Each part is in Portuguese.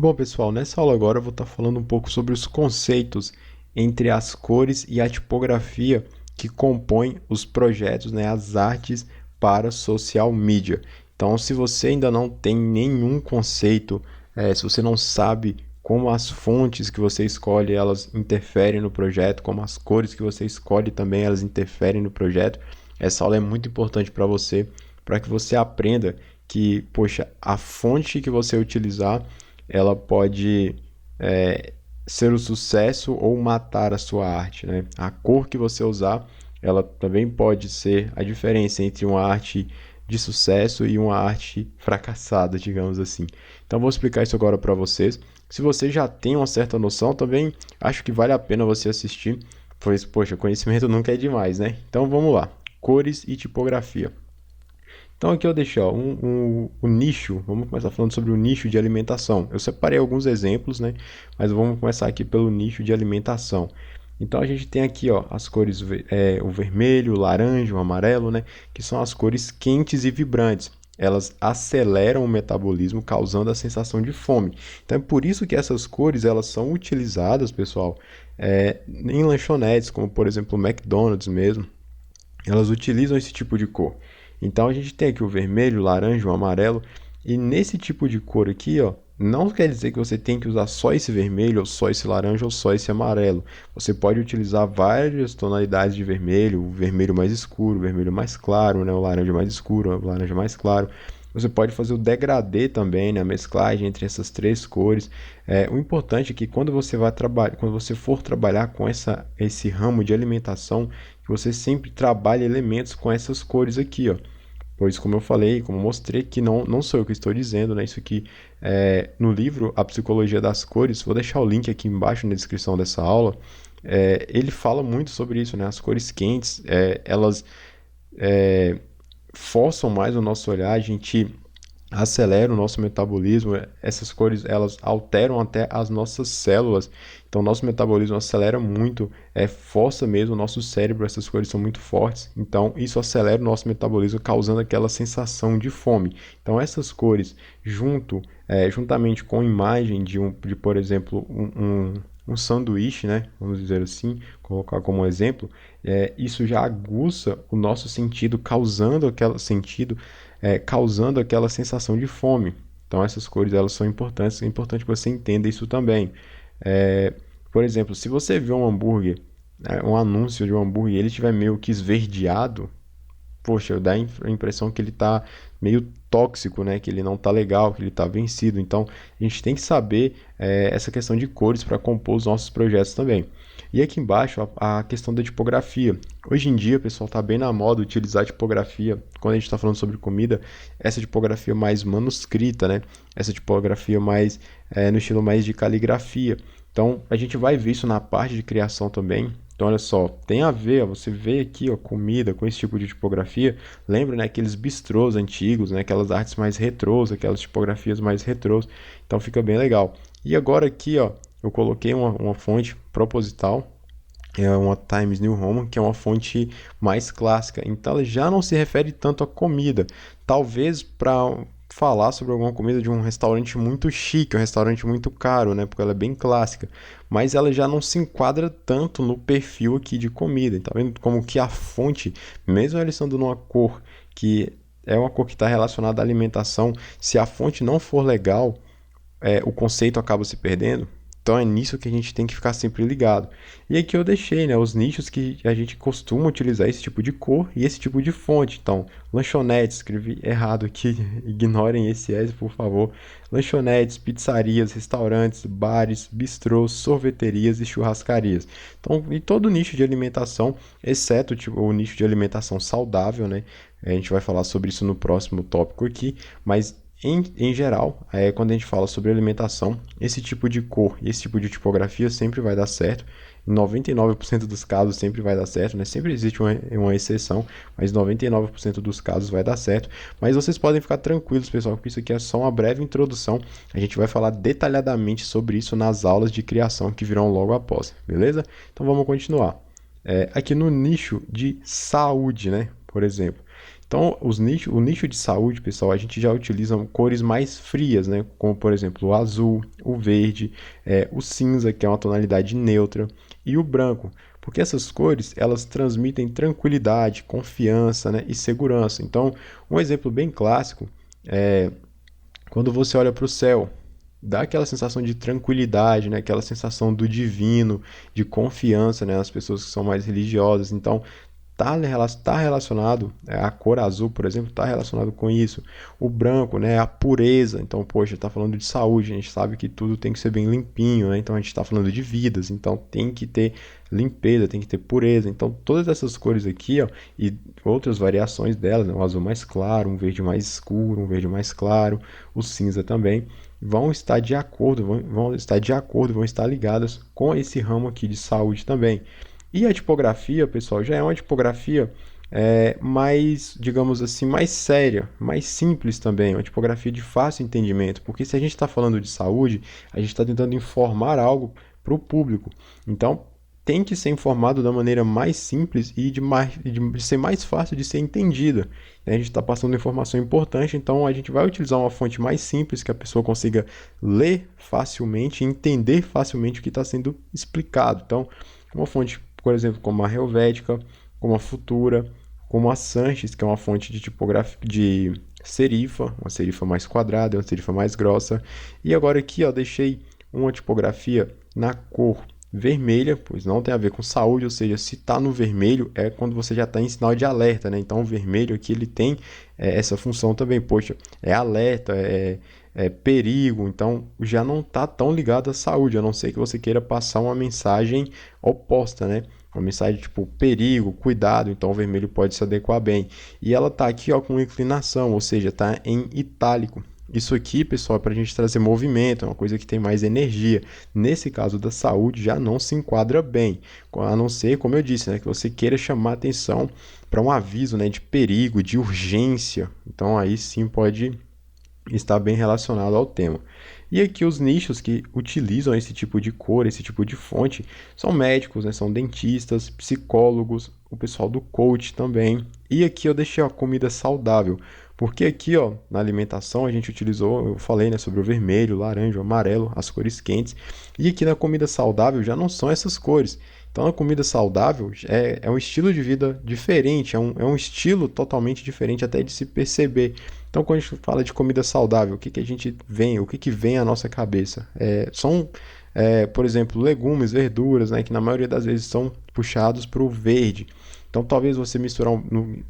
Bom, pessoal, nessa aula agora eu vou estar falando um pouco sobre os conceitos entre as cores e a tipografia que compõem os projetos, né, as artes para social media. Então, se você ainda não tem nenhum conceito, se você não sabe como as fontes que você escolhe elas interferem no projeto, como as cores que você escolhe também elas interferem no projeto, essa aula é muito importante para que você aprenda que, poxa, a fonte que você utilizar ela pode ser o sucesso ou matar a sua arte, né? A cor que você usar, ela também pode ser a diferença entre uma arte de sucesso e uma arte fracassada, digamos assim. Então vou explicar isso agora para vocês. Se você já tem uma certa noção, também acho que vale a pena você assistir, pois, poxa, conhecimento nunca é demais, né? Então vamos lá. Cores e tipografia. Então aqui eu deixei ó, o nicho, vamos começar falando sobre o nicho de alimentação. Eu separei alguns exemplos, né? Mas vamos começar aqui pelo nicho de alimentação. Então a gente tem aqui ó, as cores, o vermelho, o laranja, o amarelo, né? Que são as cores quentes e vibrantes. Elas aceleram o metabolismo, causando a sensação de fome. Então é por isso que essas cores elas são utilizadas, pessoal, em lanchonetes, como por exemplo o McDonald's mesmo. Elas utilizam esse tipo de cor. Então a gente tem aqui o vermelho, o laranja, o amarelo, e nesse tipo de cor aqui, ó, não quer dizer que você tem que usar só esse vermelho, ou só esse laranja, ou só esse amarelo. Você pode utilizar várias tonalidades de vermelho, o vermelho mais escuro, o vermelho mais claro, né, o laranja mais escuro, o laranja mais claro. Você pode fazer o degradê também, né, a mesclagem entre essas três cores. O importante é que quando você vai trabalhar, quando você for trabalhar com esse ramo de alimentação, que você sempre trabalhe elementos com essas cores aqui, ó. Pois, como eu falei, como eu mostrei, que não sou eu que estou dizendo, né? Isso aqui no livro A Psicologia das Cores, vou deixar o link aqui embaixo na descrição dessa aula. Ele fala muito sobre isso, né? As cores quentes, elas forçam mais o nosso olhar, a gente acelera o nosso metabolismo. Essas cores elas alteram até as nossas células, então nosso metabolismo acelera muito, força mesmo o nosso cérebro. Essas cores são muito fortes, então isso acelera o nosso metabolismo, causando aquela sensação de fome. Então essas cores juntamente com a imagem de por exemplo um sanduíche, né? Vamos dizer assim, colocar como exemplo, isso já aguça o nosso sentido, causando aquela sensação de fome. Então essas cores elas são importantes, é importante que você entenda isso também. É, por exemplo, se você vê um hambúrguer, um anúncio de um hambúrguer, e ele estiver meio que esverdeado, poxa, dá a impressão que ele está meio tóxico, né? Que ele não está legal, que ele está vencido. Então, a gente tem que saber essa questão de cores para compor os nossos projetos também. E aqui embaixo, a questão da tipografia. Hoje em dia, pessoal, está bem na moda utilizar tipografia. Quando a gente está falando sobre comida, essa tipografia mais manuscrita, né? Essa tipografia mais no estilo mais de caligrafia. Então, a gente vai ver isso na parte de criação também. Então, olha só, tem a ver, ó, você vê aqui, ó, comida com esse tipo de tipografia. Lembra, né, aqueles bistrôs antigos, né, aquelas artes mais retrôs, aquelas tipografias mais retrôs. Então, fica bem legal. E agora aqui, ó, eu coloquei uma fonte proposital, é uma Times New Roman, que é uma fonte mais clássica. Então, ela já não se refere tanto à comida. Talvez para falar sobre alguma comida de um restaurante muito chique, um restaurante muito caro, né? Porque ela é bem clássica. Mas ela já não se enquadra tanto no perfil aqui de comida. Tá vendo como que a fonte, mesmo ela estando numa cor que é uma cor que está relacionada à alimentação, se a fonte não for legal, o conceito acaba se perdendo. Então é nisso que a gente tem que ficar sempre ligado. E aqui eu deixei, né, os nichos que a gente costuma utilizar esse tipo de cor e esse tipo de fonte. Então, lanchonetes, escrevi errado aqui, ignorem esse S, por favor. Lanchonetes, pizzarias, restaurantes, bares, bistrôs, sorveterias e churrascarias. Então, e todo nicho de alimentação, exceto tipo, o nicho de alimentação saudável, né? A gente vai falar sobre isso no próximo tópico aqui, mas em geral, quando a gente fala sobre alimentação, esse tipo de cor e esse tipo de tipografia sempre vai dar certo. Em 99% dos casos sempre vai dar certo, né? Sempre existe uma exceção, mas 99% dos casos vai dar certo. Mas vocês podem ficar tranquilos, pessoal, porque isso aqui é só uma breve introdução. A gente vai falar detalhadamente sobre isso nas aulas de criação que virão logo após, beleza? Então vamos continuar. Aqui no nicho de saúde, né? Por exemplo. Então, o nicho de saúde, pessoal, a gente já utiliza cores mais frias, né? Como, por exemplo, o azul, o verde, o cinza, que é uma tonalidade neutra, e o branco. Porque essas cores, elas transmitem tranquilidade, confiança, né? E segurança. Então, um exemplo bem clássico é quando você olha para o céu, dá aquela sensação de tranquilidade, né? Aquela sensação do divino, de confiança, né? As pessoas que são mais religiosas. Então, tá relacionado, a cor azul, por exemplo, está relacionado com isso. O branco, né? A pureza. Então, poxa, está falando de saúde. A gente sabe que tudo tem que ser bem limpinho, né? Então, a gente está falando de vidas. Então, tem que ter limpeza, tem que ter pureza. Então, todas essas cores aqui, ó, e outras variações delas, né? O azul mais claro, um verde mais escuro, um verde mais claro, o cinza também, vão estar de acordo, vão estar ligadas com esse ramo aqui de saúde também. E a tipografia, pessoal, já é uma tipografia mais, digamos assim, mais séria, mais simples também, uma tipografia de fácil entendimento, porque se a gente está falando de saúde, a gente está tentando informar algo para o público. Então, tem que ser informado da maneira mais simples e de ser mais fácil de ser entendida. A gente está passando informação importante, então a gente vai utilizar uma fonte mais simples que a pessoa consiga ler facilmente e entender facilmente o que está sendo explicado. Então, uma fonte, por exemplo, como a Helvética, como a Futura, como a Sanches, que é uma fonte de tipografia de serifa, uma serifa mais quadrada, uma serifa mais grossa. E agora aqui, ó, deixei uma tipografia na cor vermelha, pois não tem a ver com saúde, ou seja, se está no vermelho é quando você já está em sinal de alerta, né? Então o vermelho aqui ele tem essa função também, poxa, é alerta, é perigo, então já não está tão ligado à saúde, a não ser que você queira passar uma mensagem oposta, né? Uma mensagem tipo perigo, cuidado, então o vermelho pode se adequar bem. E ela está aqui ó, com inclinação, ou seja, está em itálico. Isso aqui, pessoal, é para a gente trazer movimento, é uma coisa que tem mais energia. Nesse caso da saúde, já não se enquadra bem, a não ser, como eu disse, né, que você queira chamar atenção para um aviso, né, de perigo, de urgência. Então, aí sim pode estar bem relacionado ao tema. E aqui os nichos que utilizam esse tipo de cor, esse tipo de fonte, são médicos, né? São dentistas, psicólogos, o pessoal do coach também. E aqui eu deixei a comida saudável, porque aqui ó, na alimentação a gente utilizou, eu falei né, sobre o vermelho, o laranja, o amarelo, as cores quentes. E aqui na comida saudável já não são essas cores. Então a comida saudável é um estilo de vida diferente, é um estilo totalmente diferente até de se perceber. Então, quando a gente fala de comida saudável, o que vem à nossa cabeça? Por exemplo, legumes, verduras, né, que na maioria das vezes são puxados para o verde. Então, talvez você misturar,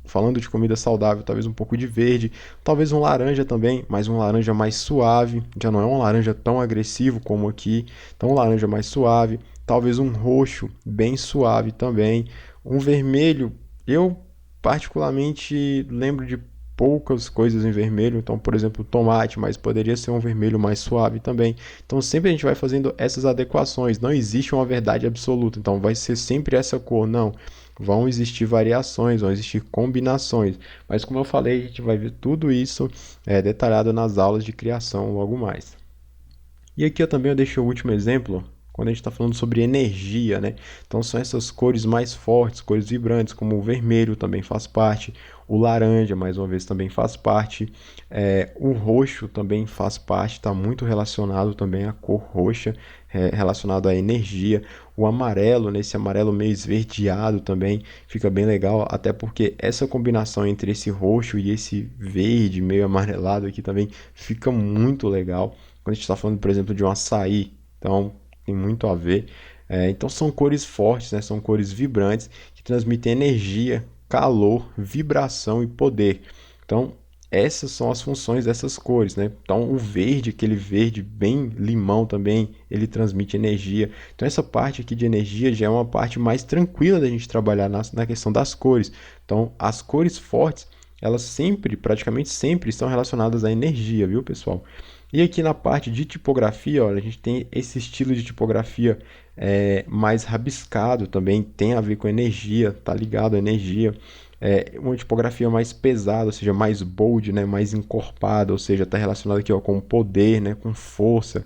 falando de comida saudável, talvez um pouco de verde, talvez um laranja também, mas um laranja mais suave, já não é um laranja tão agressivo como aqui, então um laranja mais suave, talvez um roxo bem suave também, um vermelho, eu particularmente lembro de poucas coisas em vermelho, então, por exemplo, tomate, mas poderia ser um vermelho mais suave também. Então, sempre a gente vai fazendo essas adequações, não existe uma verdade absoluta, então vai ser sempre essa cor, não. Vão existir variações, vão existir combinações, mas como eu falei, a gente vai ver tudo isso detalhado nas aulas de criação logo mais. E aqui eu também deixei o último exemplo, quando a gente está falando sobre energia, né? Então são essas cores mais fortes, cores vibrantes, como o vermelho também faz parte, o laranja, mais uma vez, também faz parte, o roxo também faz parte, está muito relacionado também à cor roxa, relacionado à energia, o amarelo, nesse amarelo meio esverdeado também, fica bem legal, até porque essa combinação entre esse roxo e esse verde meio amarelado aqui também fica muito legal. Quando a gente está falando, por exemplo, de um açaí, então tem muito a ver. Então são cores fortes, né? São cores vibrantes que transmitem energia, calor, vibração e poder. Então essas são as funções dessas cores, né? Então o verde, aquele verde bem limão também, ele transmite energia. Então essa parte aqui de energia já é uma parte mais tranquila da gente trabalhar na questão das cores. Então as cores fortes, elas sempre, praticamente sempre, estão relacionadas à energia, viu, pessoal? E aqui na parte de tipografia, olha, a gente tem esse estilo de tipografia mais rabiscado também, tem a ver com energia, tá ligado à energia. Uma tipografia mais pesada, ou seja, mais bold, né, mais encorpada, ou seja, está relacionado aqui ó, com poder, né, com força.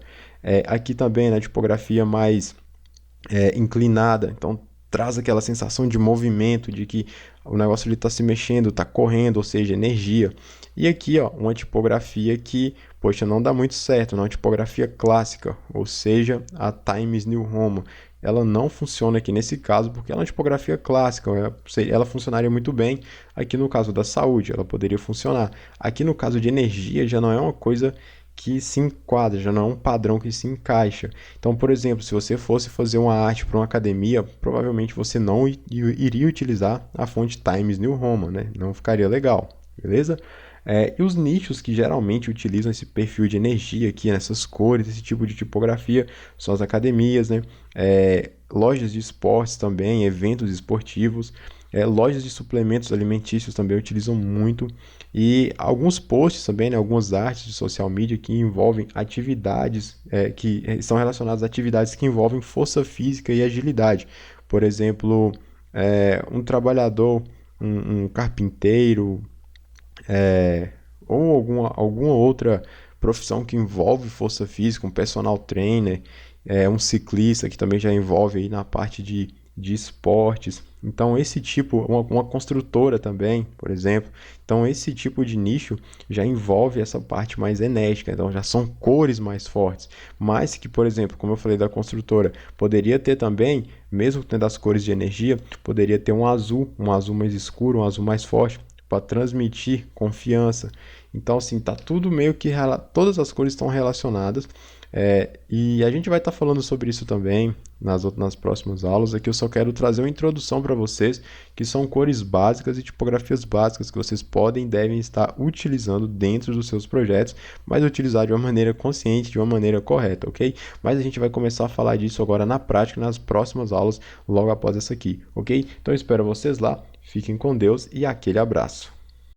Aqui também na tipografia mais inclinada, então traz aquela sensação de movimento, de que o negócio ele está se mexendo, está correndo, ou seja, energia. E aqui, ó, uma tipografia que, poxa, não dá muito certo, uma tipografia clássica, ou seja, a Times New Roman. Ela não funciona aqui nesse caso porque ela é uma tipografia clássica, ela funcionaria muito bem aqui no caso da saúde, ela poderia funcionar. Aqui no caso de energia já não é uma coisa que se enquadra, já não é um padrão que se encaixa. Então, por exemplo, se você fosse fazer uma arte para uma academia, provavelmente você não iria utilizar a fonte Times New Roman, né? Não ficaria legal, beleza? E os nichos que geralmente utilizam esse perfil de energia aqui, nessas cores, esse tipo de tipografia, são as academias, né? Lojas de esportes também, eventos esportivos, lojas de suplementos alimentícios também utilizam muito, e alguns posts também, né, algumas artes de social media que envolvem atividades que são relacionadas a atividades que envolvem força física e agilidade. Por exemplo, um trabalhador, um carpinteiro, ou alguma outra profissão que envolve força física, um personal trainer, um ciclista que também já envolve aí na parte de esportes. Então, esse tipo, uma construtora também, por exemplo. Então, esse tipo de nicho já envolve essa parte mais enérgica. Então, já são cores mais fortes. Mas que, por exemplo, como eu falei da construtora, poderia ter também, mesmo tendo as cores de energia, poderia ter um azul mais escuro, um azul mais forte, para transmitir confiança. Então, assim, tá tudo meio que todas as cores estão relacionadas. E a gente vai estar falando sobre isso também nas próximas aulas. Aqui eu só quero trazer uma introdução para vocês, que são cores básicas e tipografias básicas que vocês podem e devem estar utilizando dentro dos seus projetos, mas utilizar de uma maneira consciente, de uma maneira correta, ok? Mas a gente vai começar a falar disso agora na prática, nas próximas aulas, logo após essa aqui, ok? Então eu espero vocês lá, fiquem com Deus e aquele abraço.